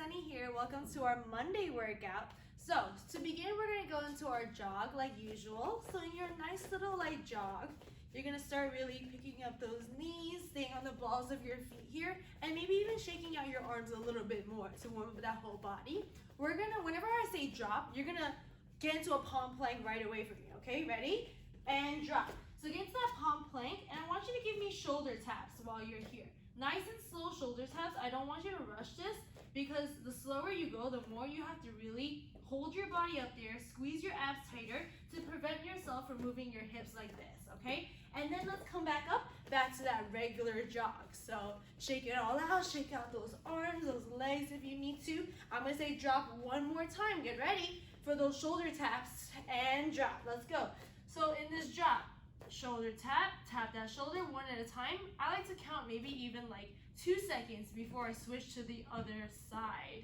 Sunny here. Welcome to our Monday workout. So to begin, we're going to go into our jog like usual. So in your nice little light jog, you're going to start really picking up those knees, staying on the balls of your feet here, and maybe even shaking out your arms a little bit more to warm up that whole body. We're going to, whenever I say drop, you're going to get into a palm plank right away from me, okay? Ready? And drop. So get into that palm plank, and I want you to give me shoulder taps while you're here. Nice and slow shoulder taps. I don't want you to rush this because the slower you go, the more you have to really hold your body up there, squeeze your abs tighter to prevent yourself from moving your hips like this, okay? And then let's come back up, back to that regular jog. So shake it all out, shake out those arms, those legs if you need to. I'm gonna say drop one more time. Get ready for those shoulder taps and drop. Let's go. So in this drop, shoulder tap, tap that shoulder one at a time. I like to count maybe even like 2 seconds before I switch to the other side.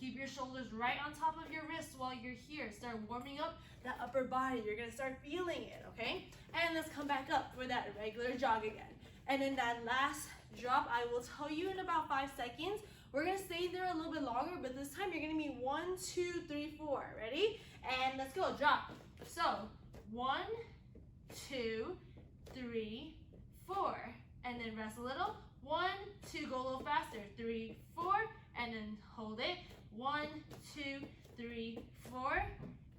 Keep your shoulders right on top of your wrists while you're here. Start warming up that upper body. You're gonna start feeling it, okay? And let's come back up for that regular jog again. And in that last drop, I will tell you in about 5 seconds. We're gonna stay there a little bit longer, but this time you're gonna be 1, 2, 3, 4. Ready? And let's go, drop. So 1, 2, 3, 4, and then rest a little. 1, 2, go a little faster. 3, 4, and then hold it. 1, 2, 3, 4.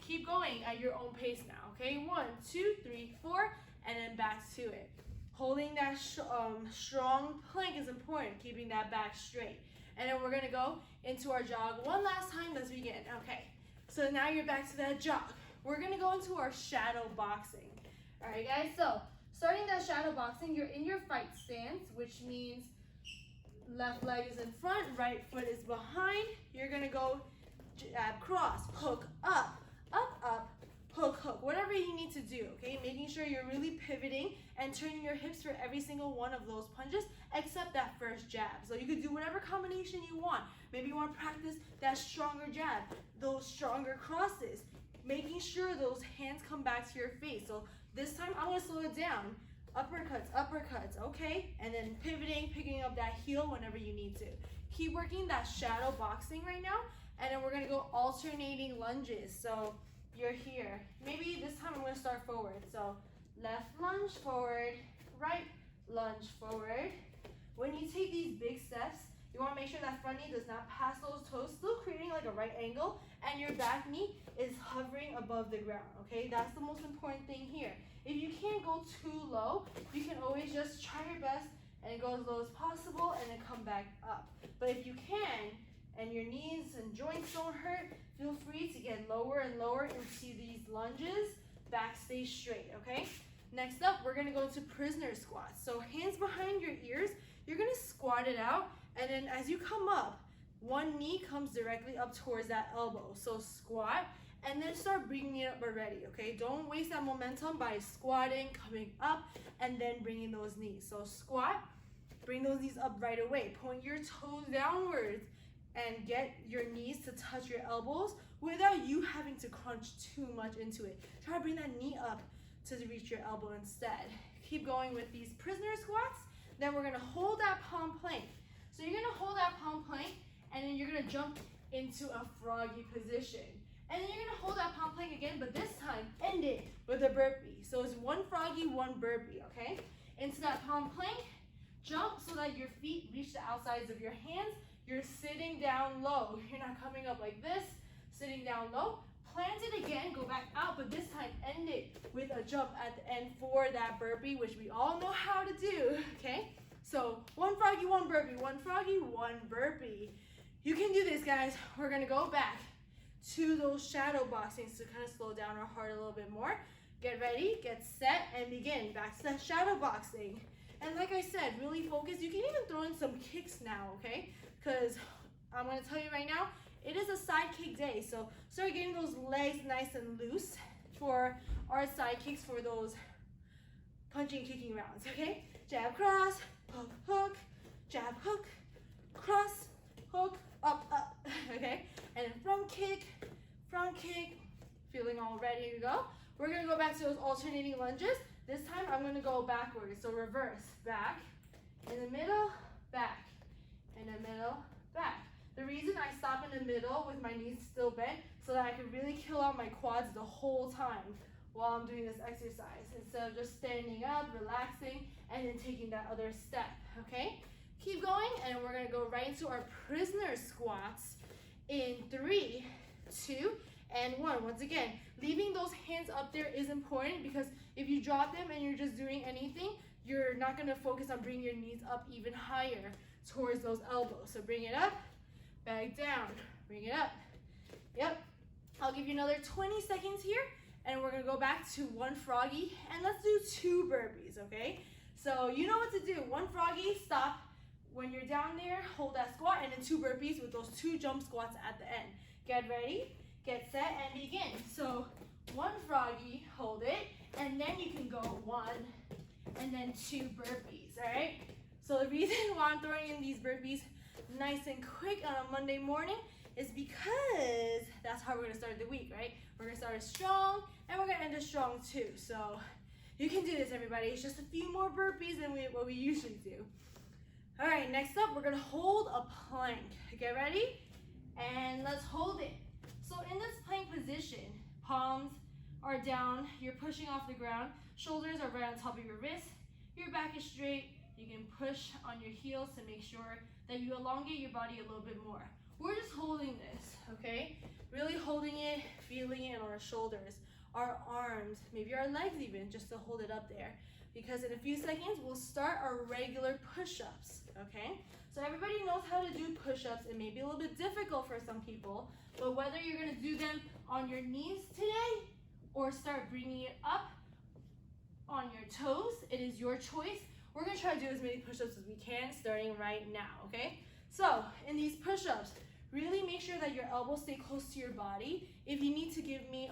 Keep going at your own pace now, okay? 1, 2, 3, 4, and then back to it. Holding that strong plank is important, keeping that back straight. And then we're gonna go into our jog one last time. Let's begin. Okay, so now you're back to that jog. We're gonna go into our shadow boxing. All right, guys, so starting that shadow boxing, you're in your fight stance, which means left leg is in front, right foot is behind. You're gonna go jab, cross, hook, up, hook, hook, whatever you need to do, okay? Making sure you're really pivoting and turning your hips for every single one of those punches, except that first jab. So you could do whatever combination you want. Maybe you want to practice that stronger jab, those stronger crosses, making sure those hands come back to your face. So this time I'm gonna slow it down. Uppercuts, okay? And then pivoting, picking up that heel whenever you need to. Keep working that shadow boxing right now, and then we're gonna go alternating lunges. So you're here. Maybe this time I'm gonna start forward. So left lunge forward, right lunge forward. When you take these big steps, you wanna make sure that front knee does not pass those toes, still creating like a right angle, and your back knee is hovering above the ground, okay? That's the most important thing here. If you can't go too low, you can always just try your best and go as low as possible and then come back up. But if you can, and your knees and joints don't hurt, feel free to get lower and lower into these lunges. Back stays straight, okay? Next up, we're gonna go into prisoner squats. So hands behind your ears, you're gonna squat it out, and then as you come up, one knee comes directly up towards that elbow. So squat, and then start bringing it up already, okay? Don't waste that momentum by squatting, coming up, and then bringing those knees. So squat, bring those knees up right away. Point your toes downwards and get your knees to touch your elbows without you having to crunch too much into it. Try to bring that knee up to reach your elbow instead. Keep going with these prisoner squats. Then we're gonna hold that palm plank. So you're gonna hold that palm plank, and then you're gonna jump into a froggy position. And then you're gonna hold that palm plank again, but this time end it with a burpee. So it's one froggy, one burpee, okay? Into that palm plank, jump so that your feet reach the outsides of your hands. You're sitting down low. You're not coming up like this, sitting down low. Plant it again, go back out, but this time end it with a jump at the end for that burpee, which we all know how to do, okay? So one froggy, one burpee, one froggy, one burpee. You can do this, guys. We're gonna go back to those shadow boxings to kind of slow down our heart a little bit more. Get ready, get set, and begin. Back to that shadow boxing. And like I said, really focus. You can even throw in some kicks now, okay? Because I'm gonna tell you right now, it is a side kick day. So start getting those legs nice and loose for our side kicks for those punching, kicking rounds, okay? Jab, cross, hook, hook, jab, hook, cross, hook, up, okay? And then front kick, feeling all ready to go. We're gonna go back to those alternating lunges. This time I'm gonna go backwards, so reverse, back, in the middle, back, in the middle, back. The reason I stop in in the middle with my knees still bent so that I can really kill out my quads the whole time while I'm doing this exercise, instead of just standing up, relaxing, and then taking that other step, okay? Keep going, and we're gonna go right into our prisoner squats in 3, 2, and 1. Once again, leaving those hands up there is important, because if you drop them and you're just doing anything, you're not gonna focus on bringing your knees up even higher towards those elbows. So bring it up, back down, bring it up. Yep, I'll give you another 20 seconds here, and we're gonna go back to 1 froggy, and let's do 2 burpees, okay? So you know what to do. 1 froggy, stop. When you're down there, hold that squat, and then 2 burpees with those 2 jump squats at the end. Get ready, get set, and begin. So 1 froggy, hold it, and then you can go 1, and then 2 burpees, all right? So the reason why I'm throwing in these burpees nice and quick on a Monday morning is because that's how we're gonna start the week, right? We're gonna start it strong, and we're gonna end it strong too. So you can do this, everybody. It's just a few more burpees than what we usually do. All right, next up, we're gonna hold a plank. Get ready? And let's hold it. So in this plank position, palms are down, you're pushing off the ground, shoulders are right on top of your wrist, your back is straight, you can push on your heels to make sure that you elongate your body a little bit more. We're just holding this, okay? Really holding it, feeling it on our shoulders, our arms, maybe our legs even, just to hold it up there. Because in a few seconds, we'll start our regular push-ups, okay? So everybody knows how to do push-ups. It may be a little bit difficult for some people, but whether you're gonna do them on your knees today or start bringing it up on your toes, it is your choice. We're gonna try to do as many push-ups as we can starting right now, okay? So in these push-ups, really make sure that your elbows stay close to your body. If you need to give me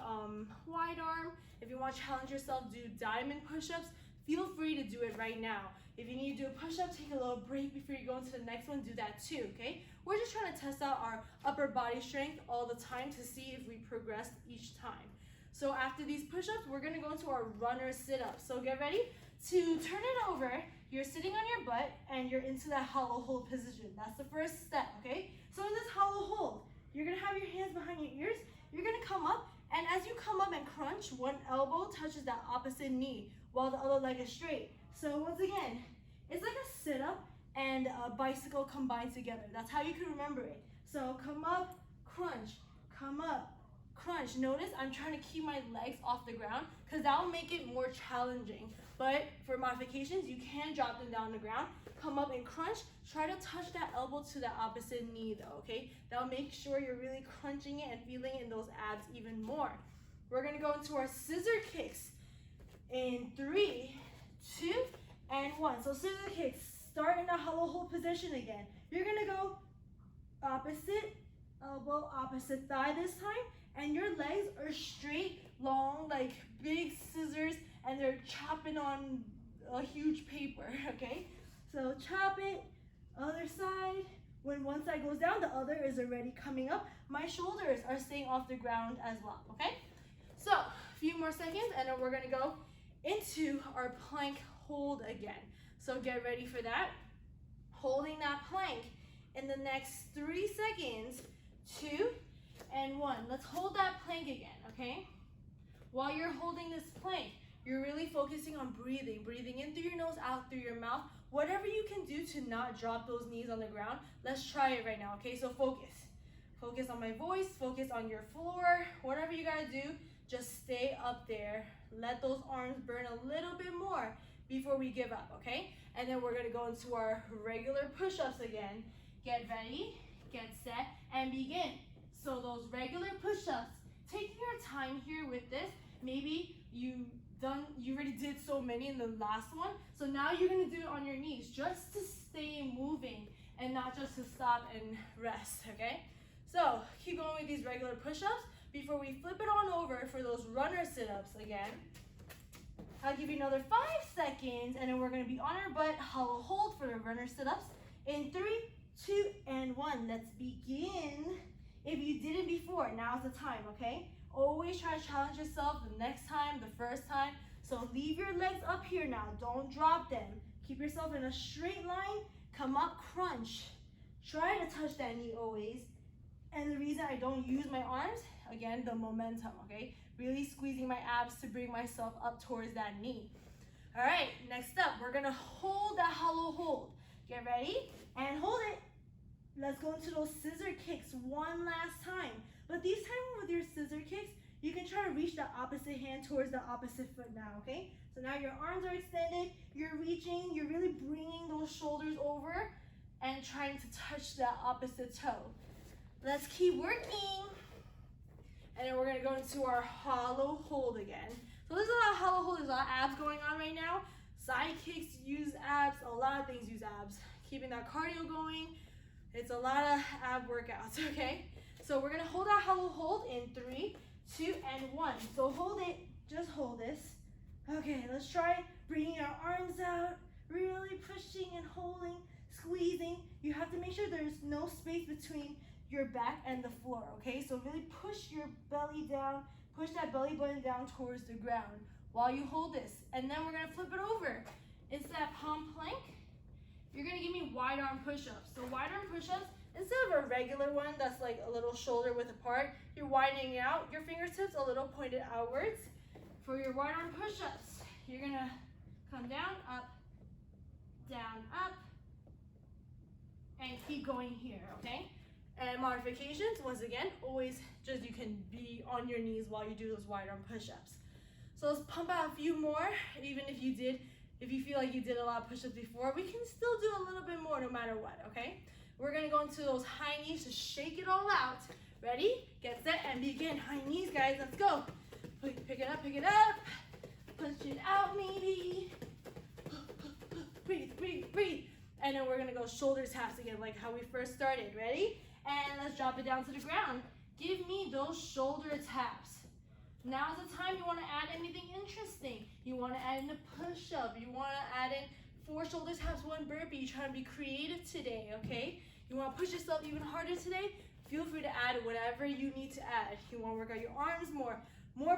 wide arm, if you want to challenge yourself, do diamond push-ups, feel free to do it right now. If you need to do a push-up, take a little break before you go into the next one, do that too, okay? We're just trying to test out our upper body strength all the time to see if we progress each time. So after these push-ups, we're gonna go into our runner sit-ups. So get ready to turn it over. You're sitting on your butt and you're into that hollow hold position. That's the first step, okay? So in this hollow hold, you're gonna have your hands behind your ears. You're gonna come up, and as you come up and crunch, one elbow touches that opposite knee while the other leg is straight. So once again, it's like a sit-up and a bicycle combined together. That's how you can remember it. So come up, crunch, come up, crunch. Notice I'm trying to keep my legs off the ground because that'll make it more challenging. But for modifications, you can drop them down on the ground, come up and crunch. Try to touch that elbow to the opposite knee though, okay? That'll make sure you're really crunching it and feeling it in those abs even more. We're gonna go into our scissor kicks in 3, 2, and 1. So scissor kicks, start in a hollow hold position again. You're gonna go opposite elbow, opposite thigh this time, and your legs are straight, long, like big scissors, and they're chopping on a huge paper, okay? So chop it, other side. When one side goes down, the other is already coming up. My shoulders are staying off the ground as well, okay? So a few more seconds, and then we're gonna go into our plank hold again. So get ready for that. Holding that plank in the next 3 seconds, 2, and 1. Let's hold that plank again, okay? While you're holding this plank, you're really focusing on breathing in through your nose, out through your mouth. Whatever you can do to not drop those knees on the ground, let's try it right now, okay? So focus. Focus on my voice, focus on your floor. Whatever you gotta do, just stay up there. Let those arms burn a little bit more before we give up, okay? And then we're gonna go into our regular push-ups again. Get ready, get set, and begin. So those regular push-ups, taking your time here with this. Maybe you already did so many in the last one, so now you're gonna do it on your knees just to stay moving and not just to stop and rest, okay? So keep going with these regular push-ups before we flip it on over for those runner sit-ups again. I'll give you another 5 seconds, and then we're gonna be on our butt, hollow hold for the runner sit-ups in 3, 2, and 1. Let's begin. If you did it before, now's the time, okay? Always try to challenge yourself the next time, the first time. So leave your legs up here now. Don't drop them. Keep yourself in a straight line. Come up, crunch. Try to touch that knee always. And the reason I don't use my arms, again, the momentum, okay? Really squeezing my abs to bring myself up towards that knee. All right, next up, we're gonna hold that hollow hold. Get ready and hold it. Let's go into those scissor kicks one last time. But this time with your scissor kicks, you can try to reach the opposite hand towards the opposite foot now, okay? So now your arms are extended, you're reaching, you're really bringing those shoulders over and trying to touch that opposite toe. Let's keep working. And then we're gonna go into our hollow hold again. So this is a hollow hold, there's a lot of abs going on right now. Sidekicks use abs, a lot of things use abs. Keeping that cardio going, it's a lot of ab workouts, okay? So we're gonna hold that hollow hold in 3, 2, and 1. So hold it, just hold this. Okay, let's try bringing our arms out, really pushing and holding, squeezing. You have to make sure there's no space between your back and the floor, okay? So really push your belly down, push that belly button down towards the ground while you hold this. And then we're gonna flip it over. Instead of palm plank, you're gonna give me wide arm push-ups. So wide arm push-ups, instead of a regular one that's like a little shoulder width apart, you're widening out, your fingertips a little pointed outwards. For your wide arm push-ups, you're gonna come down, up, and keep going here, okay? And modifications, once again, always just you can be on your knees while you do those wide arm push-ups. So let's pump out a few more, even if you feel like you did a lot of push-ups before, we can still do a little bit more no matter what, okay? We're gonna go into those high knees to shake it all out. Ready? Get set and begin. High knees, guys, let's go. Pick it up. Punch it out, maybe. Breathe. And then we're gonna go shoulder taps again, like how we first started. Ready? And let's drop it down to the ground. Give me those shoulder taps. Now's the time you wanna add anything interesting. You wanna add in a push-up. You wanna add in 4 shoulder taps, 1 burpee. You're trying to be creative today, okay? You wanna push yourself even harder today? Feel free to add whatever you need to add. You wanna work out your arms more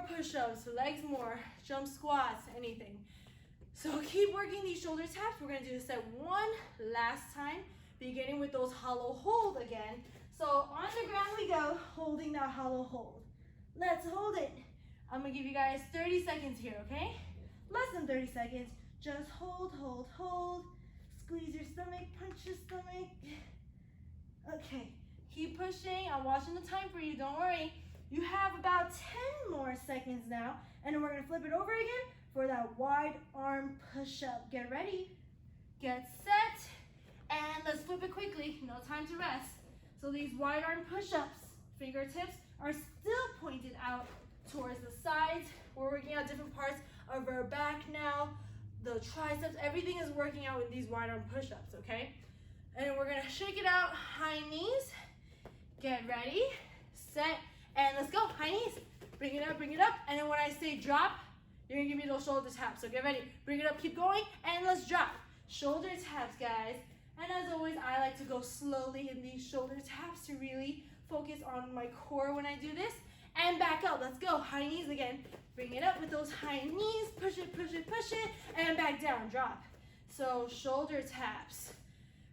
push-ups, legs more, jump squats, anything. So keep working these shoulder taps. We're gonna do this at one last time, beginning with those hollow hold again. So on the ground we go, holding that hollow hold. Let's hold it. I'm gonna give you guys 30 seconds here, okay? Less than 30 seconds. Just hold. Squeeze your stomach, punch your stomach. Okay, keep pushing. I'm watching the time for you, don't worry. You have about 10 more seconds now, and then we're gonna flip it over again for that wide arm push-up. Get ready, get set, and let's flip it quickly. No time to rest. So these wide arm push-ups, fingertips are still pointed out towards the sides. We're working out different parts of our back now. The triceps, everything is working out with these wide arm push-ups, okay? And then we're gonna shake it out, high knees. Get ready, set, and let's go, high knees. Bring it up, and then when I say drop, you're gonna give me those shoulder taps. So get ready, bring it up, keep going, and let's drop. Shoulder taps, guys. And as always, I like to go slowly in these shoulder taps to really focus on my core when I do this. And back up, let's go, high knees again. Bring it up with those high knees, push it, and back down, drop. So shoulder taps.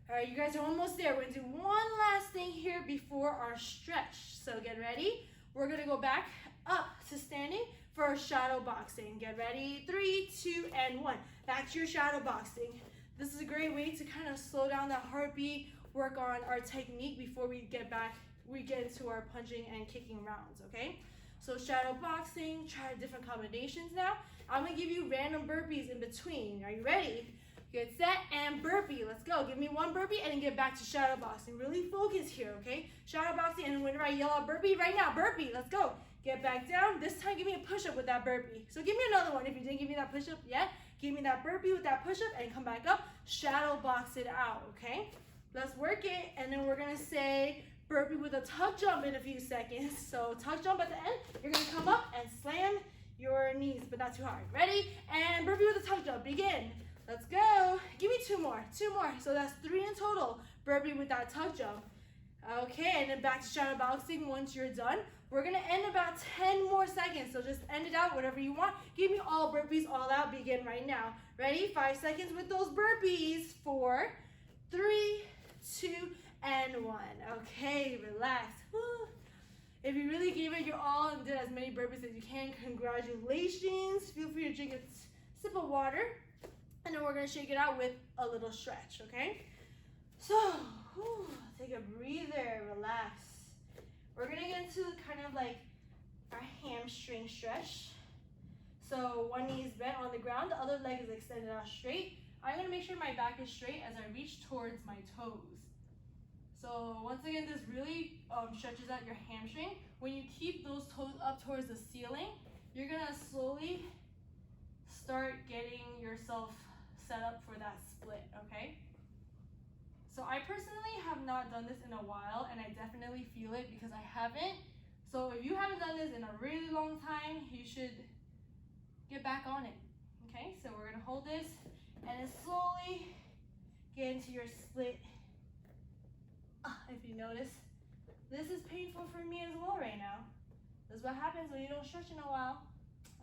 All right, you guys are almost there. We're gonna do one last thing here before our stretch. So get ready. We're gonna go back up to standing for our shadow boxing. Get ready, 3, 2, and 1. Back to your shadow boxing. This is a great way to kind of slow down that heartbeat, work on our technique before we get into our punching and kicking rounds, okay? So shadow boxing, try different combinations now. I'm gonna give you random burpees in between. Are you ready? Get set and burpee. Let's go. Give me 1 burpee and then get back to shadow boxing. Really focus here, okay? Shadow boxing, and whenever I yell out burpee, right now, burpee. Let's go. Get back down. This time, give me a push-up with that burpee. So give me another one. If you didn't give me that push-up yet, give me that burpee with that push-up and come back up. Shadow box it out, okay? Let's work it, and then we're gonna say burpee with a tuck jump in a few seconds. So tuck jump at the end. You're gonna come up and slam your knees, but not too hard. Ready? And burpee with a tuck jump. Begin. Let's go. Give me 2 more. So that's 3 in total. Burpee with that tuck jump. Okay, and then back to shadow boxing once you're done. We're gonna end about 10 more seconds. So just end it out, whatever you want. Give me all burpees, all out. Begin right now. Ready? 5 seconds with those burpees. 4, 3, 2, and 1. Okay, relax. Woo. If you really gave it your all and did as many burpees as you can, congratulations. Feel free to drink a sip of water. And then we're gonna shake it out with a little stretch, okay? So, take a breather, relax. We're gonna get into kind of like our hamstring stretch. So one knee is bent on the ground, the other leg is extended out straight. I'm gonna make sure my back is straight as I reach towards my toes. So once again, this really stretches out your hamstring. When you keep those toes up towards the ceiling, you're gonna slowly start getting yourself set up for that split, okay? So I personally have not done this in a while, and I definitely feel it because I haven't. So if you haven't done this in a really long time, you should get back on it, okay? So we're gonna hold this and then slowly get into your split. If you notice, this is painful for me as well right now. This is what happens when you don't stretch in a while.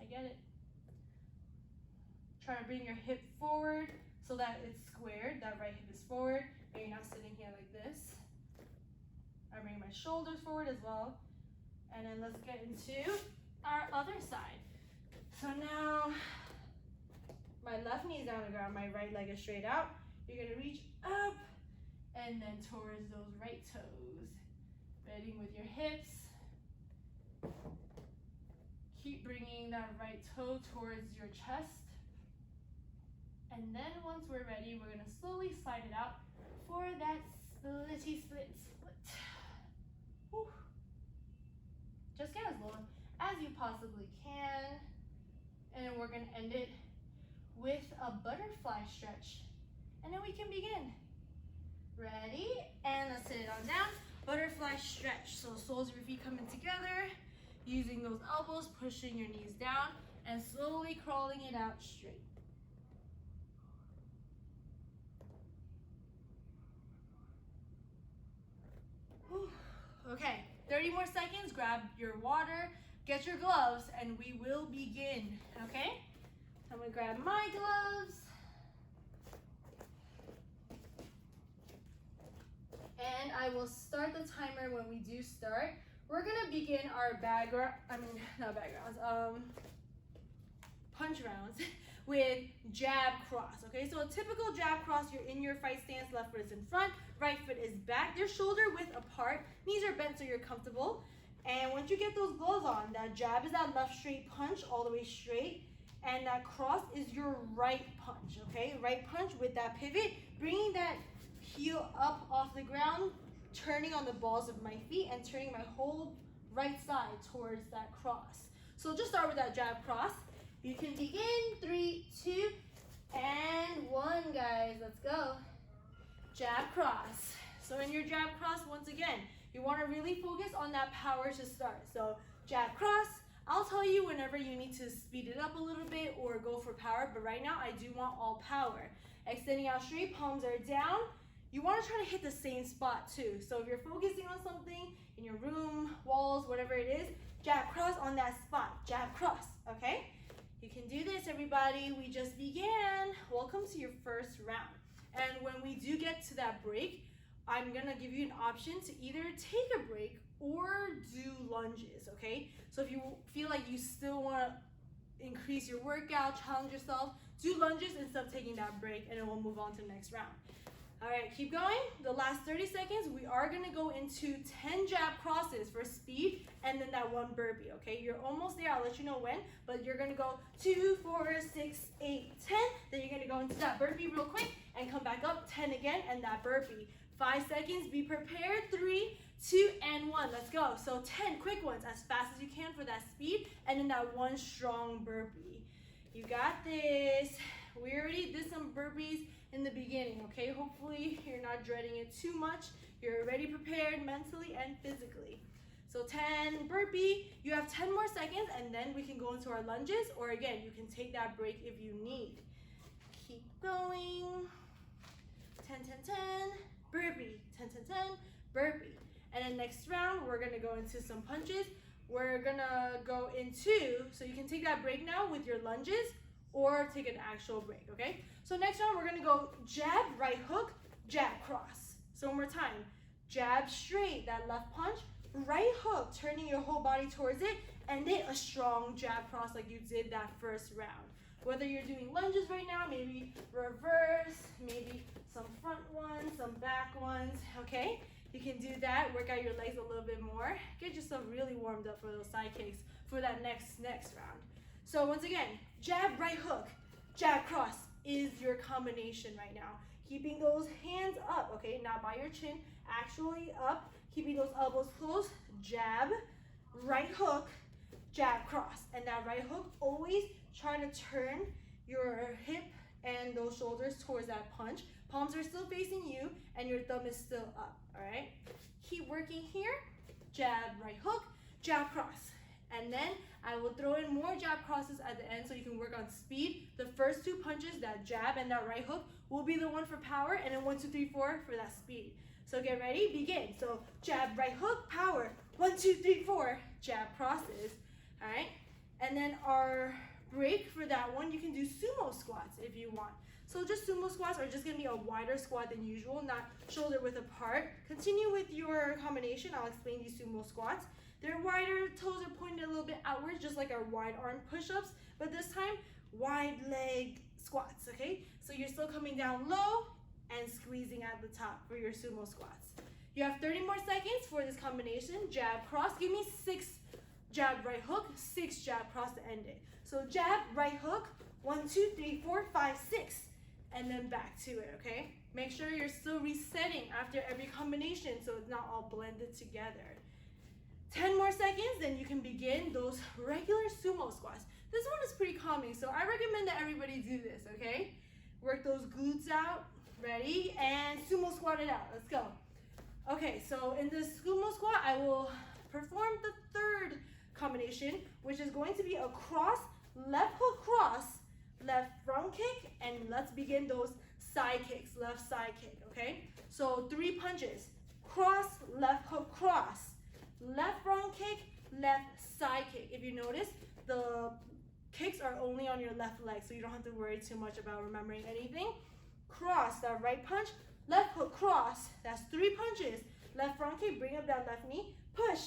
I get it. Try to bring your hip forward so that it's squared, that right hip is forward, and you're not sitting here like this. I bring my shoulders forward as well. And then let's get into our other side. So now, my left knee is down on the ground, my right leg is straight out. You're gonna reach up and then towards those right toes. Bending with your hips. Keep bringing that right toe towards your chest. And then once we're ready, we're gonna slowly slide it out for that splitty split. Whew. Just get as low as you possibly can. And then we're gonna end it with a butterfly stretch. And then we can begin. Ready? And let's sit it on down. Butterfly stretch. So soles of your feet coming together, using those elbows, pushing your knees down, and slowly crawling it out straight. Okay, 30 more seconds, grab your water, get your gloves, and we will begin, okay? I'm gonna grab my gloves. And I will start the timer when we do start. We're gonna begin our punch rounds with jab cross, okay? So a typical jab cross, you're in your fight stance, left foot is in front, right foot is back, your shoulder width apart, knees are bent so you're comfortable. And once you get those gloves on, that jab is that left straight punch all the way straight, and that cross is your right punch, okay? Right punch with that pivot, bringing that heel up off the ground, turning on the balls of my feet, and turning my whole right side towards that cross. So just start with that jab cross. You can begin, 3, 2, and 1, guys, let's go. Jab cross. So in your jab cross, once again, you want to really focus on that power to start. So jab cross, I'll tell you whenever you need to speed it up a little bit or go for power, but right now I do want all power. Extending out straight, palms are down. You want to try to hit the same spot too. So if you're focusing on something in your room, walls, whatever it is, jab cross on that spot, jab cross, okay? You can do this, everybody. We just began. Welcome to your first round. And when we do get to that break, I'm gonna give you an option to either take a break or do lunges, okay? So if you feel like you still wanna increase your workout, challenge yourself, do lunges instead of taking that break, and then we'll move on to the next round. All right, keep going. The last 30 seconds, we are gonna go into 10 jab crosses for speed and then that 1 burpee, okay? You're almost there, I'll let you know when, but you're gonna go 2, 4, 6, 8, 10. Then you're gonna go into that burpee real quick and come back up, 10 again, and that burpee. 5 seconds, be prepared, 3, 2, and 1, let's go. So 10 quick ones, as fast as you can for that speed, and then that 1 strong burpee. You got this. We already did some burpees in the beginning, okay? Hopefully you're not dreading it too much. You're already prepared mentally and physically. So 10 burpee, you have 10 more seconds, and then we can go into our lunges, or again, you can take that break if you need. Keep going. 10, 10, 10, burpee. 10, 10, 10, burpee. And then next round, we're gonna go into some punches. We're gonna go into, so you can take that break now with your lunges, or take an actual break, okay? So next round, we're gonna go jab, right hook, jab, cross. So one more time, jab straight, that left punch, right hook, turning your whole body towards it, and then a strong jab cross like you did that first round. Whether you're doing lunges right now, maybe reverse, maybe some front ones, some back ones, okay? You can do that, work out your legs a little bit more, get yourself really warmed up for those side kicks for that next round. So once again, jab, right hook, jab, cross is your combination right now. Keeping those hands up, okay, not by your chin, actually up, keeping those elbows close, jab, right hook, jab, cross. And that right hook, always try to turn your hip and those shoulders towards that punch. Palms are still facing you and your thumb is still up, all right? Keep working here, jab, right hook, jab, cross. And then I will throw in more jab crosses at the end so you can work on speed. The first two punches, that jab and that right hook, will be the one for power, and then 1, 2, 3, 4 for that speed. So get ready, begin. So jab, right hook, power. 1, 2, 3, 4, jab crosses, all right? And then our break for that one, you can do sumo squats if you want. So just sumo squats are just gonna be a wider squat than usual, not shoulder width apart. Continue with your combination. I'll explain these sumo squats. They're wider, toes are pointed a little bit outwards, just like our wide arm push-ups, but this time, wide leg squats, okay? So you're still coming down low and squeezing at the top for your sumo squats. You have 30 more seconds for this combination. Jab, cross, give me 6 jab, right hook, 6 jab, cross to end it. So jab, right hook, 1, 2, 3, 4, 5, 6, and then back to it, okay? Make sure you're still resetting after every combination so it's not all blended together. 10 more seconds, then you can begin those regular sumo squats. This one is pretty calming, so I recommend that everybody do this, okay? Work those glutes out, ready, and sumo squat it out, let's go. Okay, so in this sumo squat, I will perform the third combination, which is going to be a cross, left hook cross, left front kick, and let's begin those side kicks, left side kick, okay? So 3 punches, cross, left hook cross, left front kick, left side kick. If you notice, the kicks are only on your left leg, so you don't have to worry too much about remembering anything. Cross, that right punch, left hook cross, that's 3 punches, left front kick, bring up that left knee, push,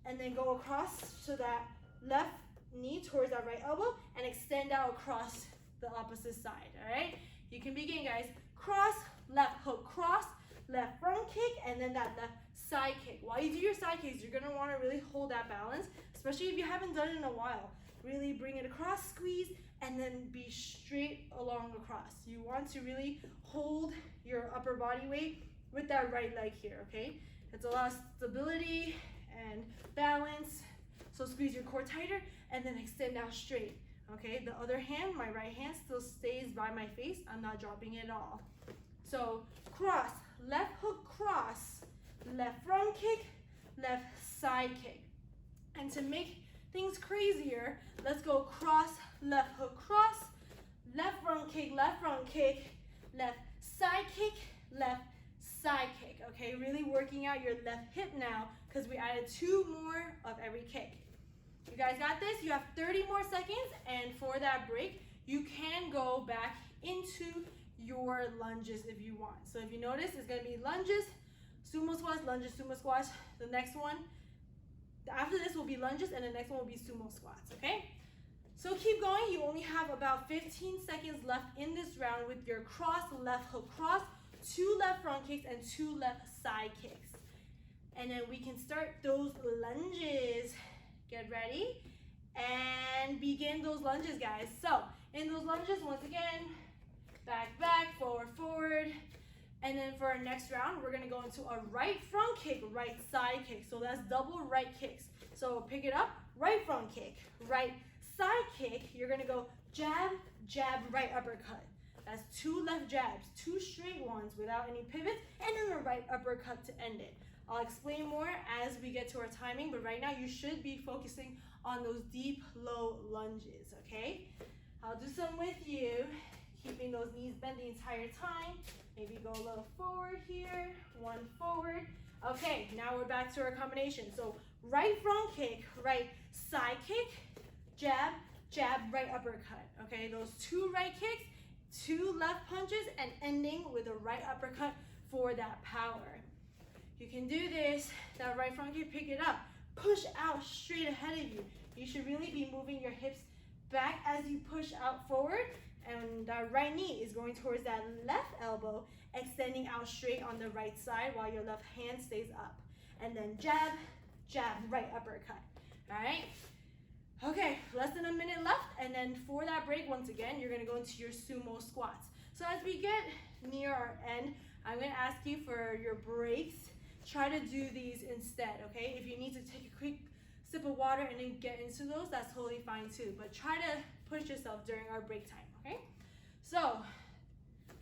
and then go across to that left knee towards that right elbow and extend out across the opposite side, all right? You can begin, guys. Cross, left hook cross, left front kick, and then that left side kick. While you do your side kicks, you're gonna wanna really hold that balance, especially if you haven't done it in a while. Really bring it across, squeeze, and then be straight along across. You want to really hold your upper body weight with that right leg here, okay? It's a lot of stability and balance. So squeeze your core tighter and then extend out straight, okay? The other hand, my right hand, still stays by my face. I'm not dropping it at all. So cross, left hook cross, left front kick, left side kick. And to make things crazier, let's go cross, left hook cross, left front kick, left side kick, left side kick, okay? Really working out your left hip now because we added 2 more of every kick. You guys got this? You have 30 more seconds, and for that break, you can go back into your lunges if you want. So if you notice, it's gonna be lunges, sumo squats, lunges, sumo squats. The next one, after this will be lunges, and the next one will be sumo squats, okay? So keep going. You only have about 15 seconds left in this round with your cross, left hook cross, 2 left front kicks, and 2 left side kicks. And then we can start those lunges. Get ready and begin those lunges, guys. So in those lunges, once again, back, back, forward, forward. And then for our next round, we're gonna go into a right front kick, right side kick. So that's double right kicks. So pick it up, right front kick, right side kick. You're gonna go jab, jab, right uppercut. That's 2 left jabs, 2 straight ones without any pivots, and then a right uppercut to end it. I'll explain more as we get to our timing, but right now you should be focusing on those deep, low lunges, okay? I'll do some with you, keeping those knees bent the entire time. Maybe go a little forward here, 1 forward. Okay, now we're back to our combination. So right front kick, right side kick, jab, jab, right uppercut, okay? Those 2 right kicks, 2 left punches, and ending with a right uppercut for that power. You can do this. That right front kick, pick it up. Push out straight ahead of you. You should really be moving your hips back as you push out forward. And that right knee is going towards that left elbow, extending out straight on the right side while your left hand stays up. And then jab, jab, right uppercut. All right? Okay, less than a minute left. And then for that break, once again, you're going to go into your sumo squats. So as we get near our end, I'm going to ask you for your breaks. Try to do these instead, okay? If you need to take a quick sip of water and then get into those, that's totally fine too. But try to push yourself during our break time, okay? So,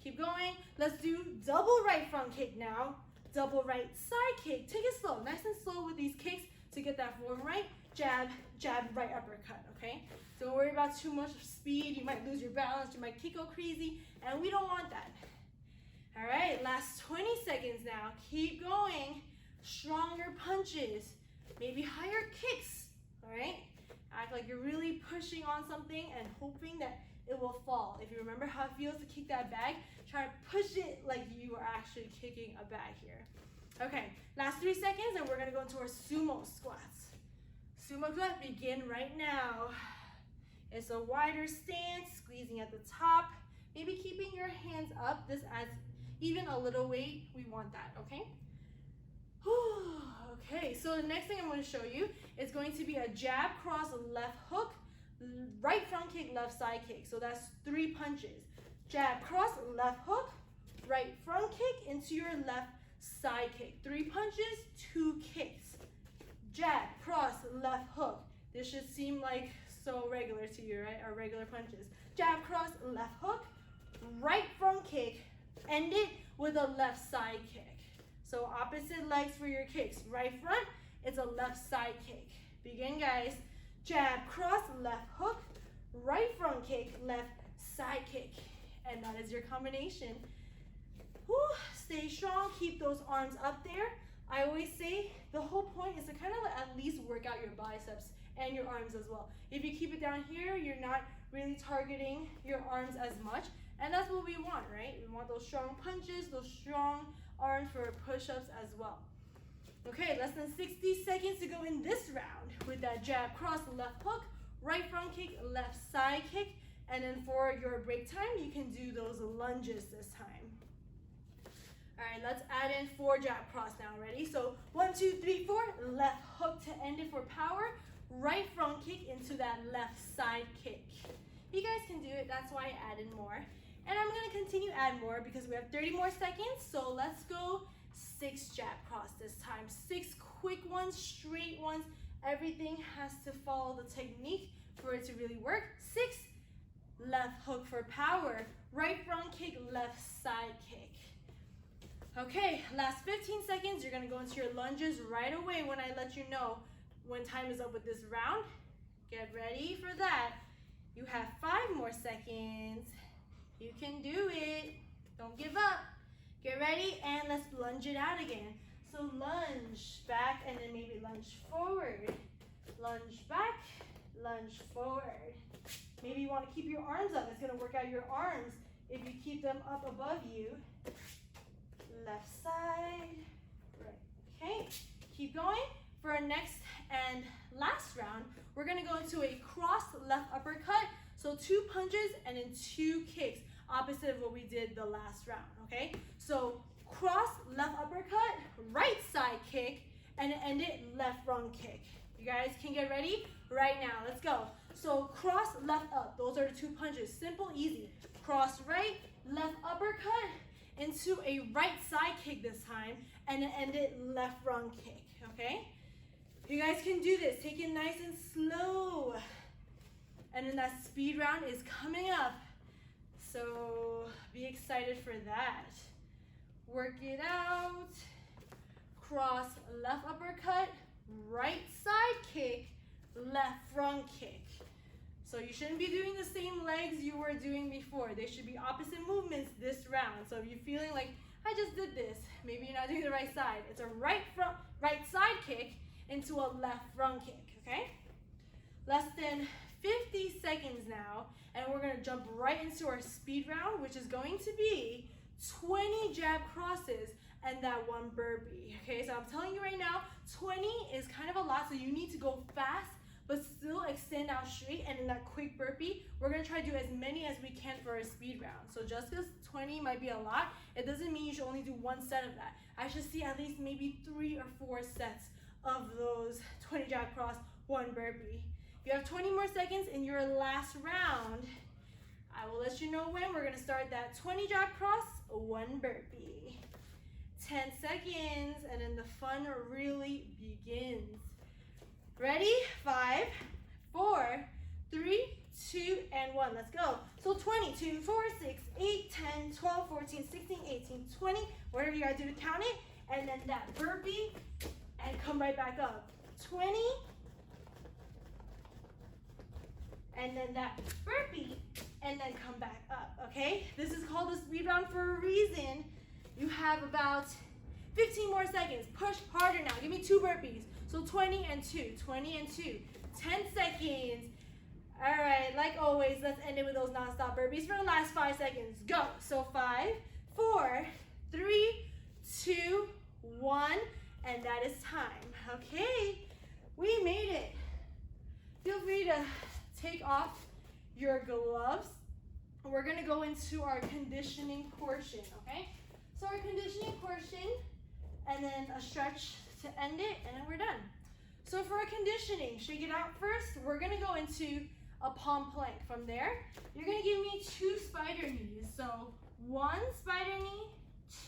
keep going. Let's do double right front kick now. Double right side kick. Take it slow, nice and slow with these kicks to get that form right. Jab, jab, right uppercut, okay? Don't worry about too much speed. You might lose your balance. You might kick go crazy, and we don't want that. All right, last 20 seconds now. Keep going. Stronger punches. Maybe higher kicks, all right? Act like you're really pushing on something and hoping that it will fall. If you remember how it feels to kick that bag, try to push it like you are actually kicking a bag here. Okay, last 3 seconds and we're gonna go into our sumo squats. Sumo squat, begin right now. It's a wider stance, squeezing at the top. Maybe keeping your hands up. This adds even a little weight. We want that, okay? Okay, so the next thing I'm going to show you is going to be a jab, cross, left hook, right front kick, left side kick. So that's 3 punches. Jab, cross, left hook, right front kick into your left side kick. 3 punches, 2 kicks. Jab, cross, left hook. This should seem like so regular to you, right? Our regular punches. Jab, cross, left hook, right front kick, end it with a left side kick. So opposite legs for your kicks. Right front, it's a left side kick. Begin, guys. Jab, cross, left hook, right front kick, left side kick. And that is your combination. Whew, stay strong, keep those arms up there. I always say the whole point is to kind of at least work out your biceps and your arms as well. If you keep it down here, you're not really targeting your arms as much. And that's what we want, right? We want those strong punches, those strong arms for push-ups as well. Okay, less than 60 seconds to go in this round with that jab, cross, left hook, right front kick, left side kick, and then for your break time, you can do those lunges this time. All right, let's add in 4 jab cross now. Ready? So 1, 2, 3, 4, left hook to end it for power, right front kick into that left side kick. You guys can do it, that's why I added more. And I'm gonna continue to add more because we have 30 more seconds. So let's go 6 jab cross this time. 6 quick ones, straight ones. Everything has to follow the technique for it to really work. 6, left hook for power. Right front kick, left side kick. Okay, last 15 seconds. You're gonna go into your lunges right away when I let you know when time is up with this round. Get ready for that. You have 5 more seconds. You can do it. Don't give up. Get ready and let's lunge it out again. So lunge back and then maybe lunge forward. Lunge back, lunge forward. Maybe you want to keep your arms up. It's going to work out your arms if you keep them up above you. Left side, right. Okay, keep going. For our next and last round, we're going to go into a cross left uppercut. So 2 punches and then 2 kicks, opposite of what we did the last round, okay? So cross, left uppercut, right side kick, and end it left front kick. You guys can get ready right now. Let's go. So cross, left up. Those are the 2 punches. Simple, easy. Cross right, left uppercut into a right side kick this time, and then end it left front kick, okay? You guys can do this. Take it nice and slow. And then that speed round is coming up. So be excited for that. Work it out. Cross, left uppercut, right side kick, left front kick. So you shouldn't be doing the same legs you were doing before. They should be opposite movements this round. So if you're feeling like, I just did this, maybe you're not doing the right side. It's a right side kick into a left front kick, okay? Less than 50 seconds now, and we're gonna jump right into our speed round, which is going to be 20 jab crosses and that 1 burpee. Okay, so I'm telling you right now, 20 is kind of a lot, so you need to go fast, but still extend out straight. And in that quick burpee, we're gonna try to do as many as we can for a speed round. So just because 20 might be a lot, it doesn't mean you should only do 1 set of that. I should see at least maybe 3 or 4 sets of those 20 jab cross, 1 burpee. If you have 20 more seconds in your last round, I will let you know when we're gonna start that 20 jab cross, 1 burpee. 10 seconds, and then the fun really begins. Ready? 5, 4, 3, 2, and 1. Let's go. So 20, 2, 4, 6, 8, 10, 12, 14, 16, 18, 20. Whatever you gotta do to count it. And then that burpee, and come right back up. 20. And then that burpee, and then come back up, okay? This is called a speed round for a reason. You have about 15 more seconds. Push harder now. Give me 2 burpees. So 20 and 2, 20 and 2. 10 seconds. All right, like always, let's end it with those non-stop burpees for the last 5 seconds. Go. So 5, 4, 3, 2, 1, and that is time. Okay, we made it. Feel free to take off your gloves. We're gonna go into our conditioning portion, okay? So our conditioning portion, and then a stretch to end it, and then we're done. So for our conditioning, shake it out first. We're gonna go into a palm plank. From there, you're gonna give me 2 spider knees. So 1 spider knee,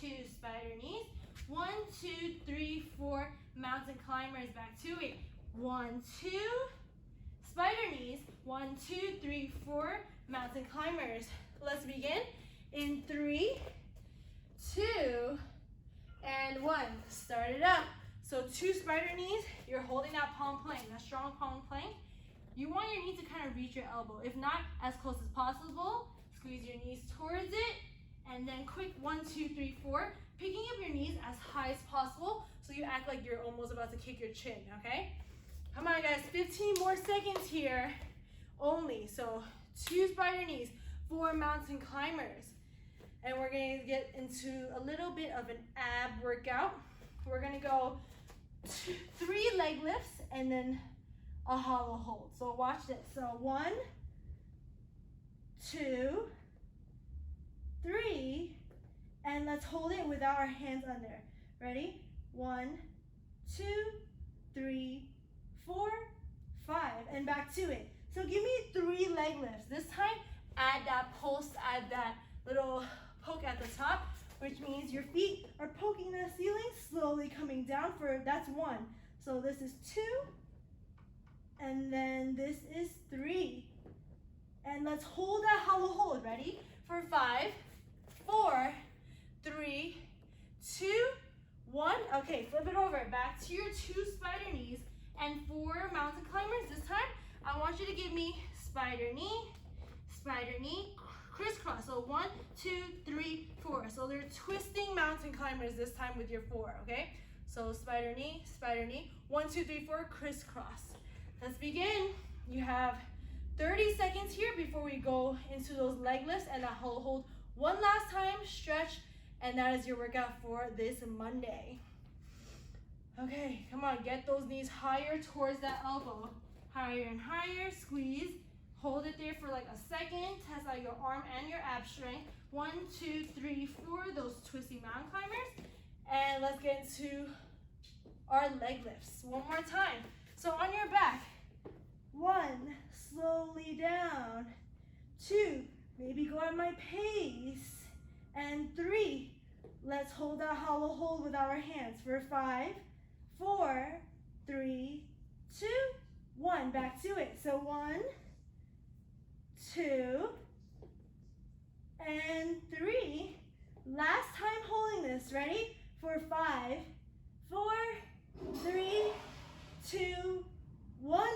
2 spider knees, 1, 2, 3, 4 mountain climbers back to it. 1, 2 spider knees, 1, 2, 3, 4 mountain climbers. Let's begin in 3, 2, and 1. Start it up. So 2 spider knees, you're holding that palm plank, that strong palm plank. You want your knee to kind of reach your elbow. If not, as close as possible. Squeeze your knees towards it. And then quick 1, 2, 3, 4. Picking up your knees as high as possible so you act like you're almost about to kick your chin, okay? Come on guys, 15 more seconds here only. So 2 spider knees, 4 mountain climbers. And we're gonna get into a little bit of an ab workout. We're gonna go 3 leg lifts and then a hollow hold. So watch this. So 1, 2, 3, and let's hold it without our hands under. Ready? 1, 2, 3, 4, 5, and back to it. So give me 3 leg lifts. This time, add that pulse, add that little poke at the top, which means your feet are poking the ceiling, slowly coming down for, that's 1. So this is 2, and then this is 3. And let's hold that hollow hold, ready? For 5, 4, 3, 2, 1. Okay, flip it over, back to your 2 spider knees and 4 mountain climbers. This time, I want you to give me spider knee, crisscross. So 1, 2, 3, 4. So they're twisting mountain climbers this time with your 4, okay? So spider knee, 1, 2, 3, 4, crisscross. Let's begin. You have 30 seconds here before we go into those leg lifts and that hollow hold. One last time, stretch, and that is your workout for this Monday. Okay, come on, get those knees higher towards that elbow. Higher and higher, squeeze. Hold it there for like a second. Test out your arm and your ab strength. 1, 2, 3, 4, those twisty mountain climbers. And let's get into our leg lifts. One more time. So on your back, 1, slowly down. 2, maybe go at my pace. And 3, let's hold that hollow hold with our hands for 5, 4, 3, 2, 1. Back to it. So 1, 2, and 3. Last time holding this. Ready? For 5, 4, 3, 2, 1.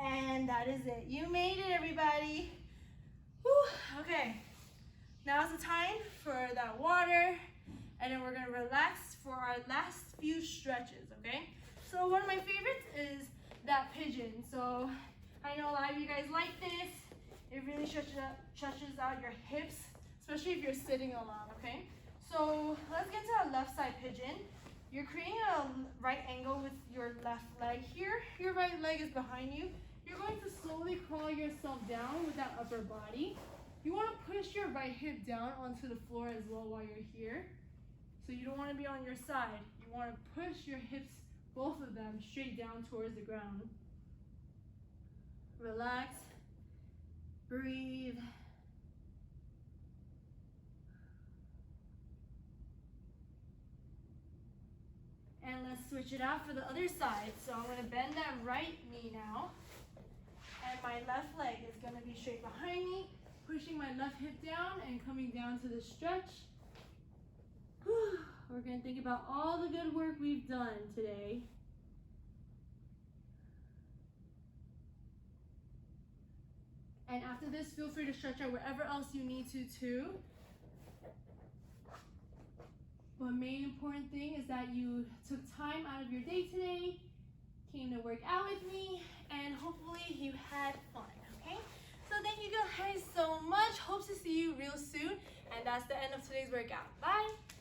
And that is it. You made it, everybody. Whew. Okay. Now's the time for that water. And then we're going to relax for our last few stretches, okay? So one of my favorites is that pigeon. So I know a lot of you guys like this. It really stretches out your hips, especially if you're sitting a lot, okay? So let's get to that left side pigeon. You're creating a right angle with your left leg here. Your right leg is behind you. You're going to slowly crawl yourself down with that upper body. You want to push your right hip down onto the floor as well while you're here. So you don't want to be on your side. You want to push your hips, both of them, straight down towards the ground. Relax. Breathe. And let's switch it out for the other side. So I'm going to bend that right knee now. And my left leg is going to be straight behind me, pushing my left hip down and coming down to the stretch. We're going to think about all the good work we've done today. And after this, feel free to stretch out wherever else you need to too. But main important thing is that you took time out of your day today, came to work out with me, and hopefully you had fun, okay? So thank you guys so much. Hope to see you real soon. And that's the end of today's workout. Bye.